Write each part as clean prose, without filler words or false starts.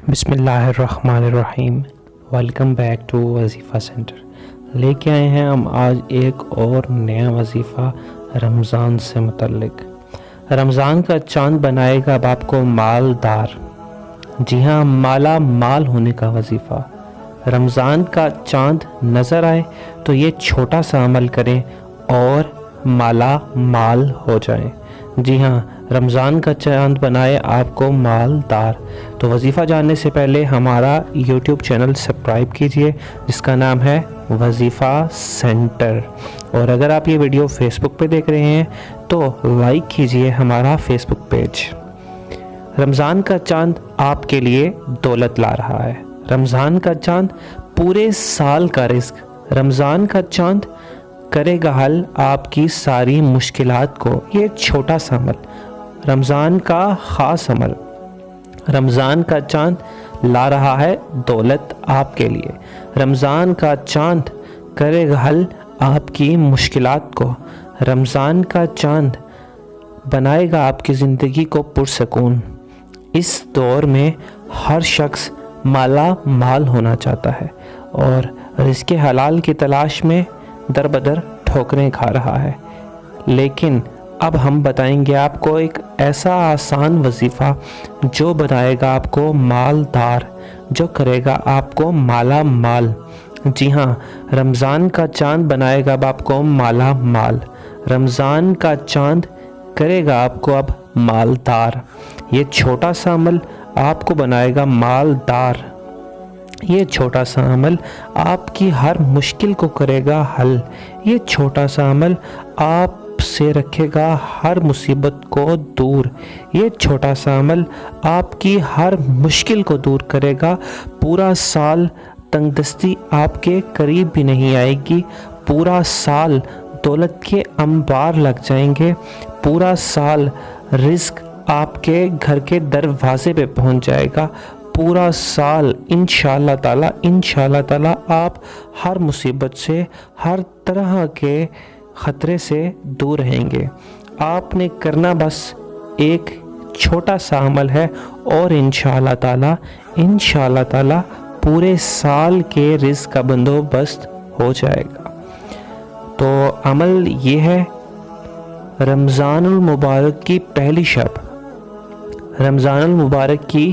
बिस्मिल्लाहिर्रहमानिर्रहीम। Welcome back to वजीफ़ा centre. लेके आए हैं हम आज एक और नया वजीफ़ा रमज़ान से मुतल्लिक। रमज़ान का चांद बनाएगा अब आपको मालदार। जी हाँ, माला माल होने का वजीफ़ा। रमज़ान का चांद नज़र आए तो ये छोटा सा अमल करें और माला माल हो जाएं। जी हाँ, रमज़ान का चांद बनाए आपको मालदार। तो वजीफ़ा जानने से पहले हमारा YouTube चैनल सब्सक्राइब कीजिए जिसका नाम है वजीफ़ा सेंटर। और अगर आप ये वीडियो फेसबुक पे देख रहे हैं तो लाइक कीजिए हमारा फेसबुक पेज। रमज़ान का चांद आपके लिए दौलत ला रहा है। रमज़ान का चांद पूरे साल का रिस्क। रमज़ान का चांद करेगा हल आपकी सारी मुश्किलात को। ये छोटा सा अमल, रमज़ान का ख़ास अमल। रमज़ान का चांद ला रहा है दौलत आपके लिए। रमज़ान का चांद करेगा हल आपकी मुश्किलात को। रमज़ान का चांद बनाएगा आपकी ज़िंदगी को पुरसकून। इस दौर में हर शख्स माला माल होना चाहता है और रिज़्क़ हलाल की तलाश में दर बदर ठोकरें खा रहा है। लेकिन अब हम बताएंगे आपको एक ऐसा आसान वजीफ़ा जो बनाएगा आपको मालदार, जो करेगा आपको माला माल। जी हाँ, रमज़ान का चांद बनाएगा अब आपको माला माल। रमज़ान का चांद करेगा आपको अब मालदार। ये छोटा सा अमल आपको बनाएगा मालदार। ये छोटा सा अमल आपकी हर मुश्किल को करेगा हल। ये छोटा सा अमल आपसे रखेगा हर मुसीबत को दूर। ये छोटा सा अमल आपकी हर मुश्किल को दूर करेगा। पूरा साल तंगदस्ती आपके करीब भी नहीं आएगी। पूरा साल दौलत के अंबार लग जाएंगे। पूरा साल रिज़्क़ आपके घर के दरवाजे पे पहुंच जाएगा। पूरा साल इंशाअल्लाह ताला आप हर मुसीबत से, हर तरह के ख़तरे से दूर रहेंगे। आपने करना बस एक छोटा सा अमल है और इंशाअल्लाह ताला पूरे साल के रिज़्क़ का बंदोबस्त हो जाएगा। तो अमल ये है, रमज़ानुल मुबारक की पहली शब, रमज़ानुल मुबारक की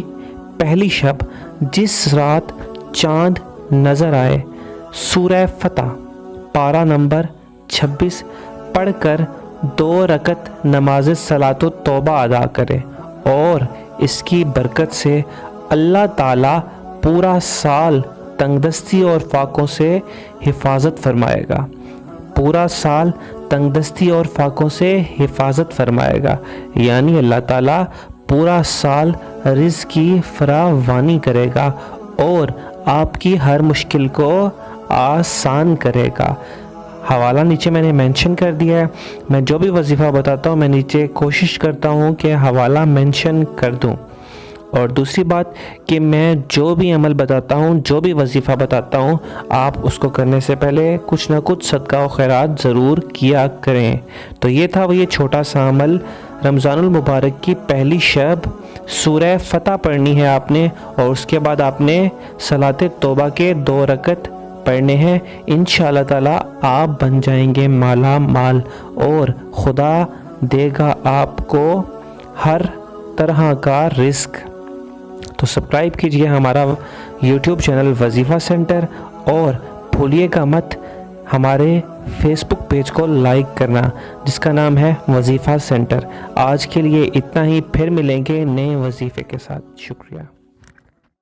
पहली शब जिस रात चाँद नज़र आए, सूरह फतह पारा नंबर 26 पढ़कर 2 रकत नमाज सलातो तौबा अदा करें और इसकी बरकत से अल्लाह ताला पूरा साल तंगदस्ती और फाकों से हिफाजत फरमाएगा। पूरा साल तंगदस्ती और फाकों से हिफाजत फरमाएगा, यानी अल्लाह ताला पूरा साल रिज़्क़ की फरावानी करेगा और आपकी हर मुश्किल को आसान करेगा। हवाला नीचे मैंने मेंशन कर दिया है। मैं जो भी वजीफ़ा बताता हूँ मैं नीचे कोशिश करता हूँ कि हवाला मेंशन कर दूँ। और दूसरी बात कि मैं जो भी अमल बताता हूँ, जो भी वजीफ़ा बताता हूँ, आप उसको करने से पहले कुछ ना कुछ सदका और खैरात ज़रूर किया करें। तो ये था ये छोटा सा अमल। रमज़ानुल मुबारक की पहली शब सूरह फतह पढ़नी है आपने और उसके बाद आपने सलाते तौबा के 2 रकत पढ़ने हैं। इंशाअल्लाह ताला आप बन जाएंगे माला माल और खुदा देगा आपको हर तरह का रिज़्क़। तो सब्सक्राइब कीजिए हमारा YouTube चैनल वजीफ़ा सेंटर और भूलिएगा मत हमारे फेसबुक पेज को लाइक करना जिसका नाम है वजीफ़ा सेंटर। आज के लिए इतना ही, फिर मिलेंगे नए वजीफ़े के साथ। शुक्रिया।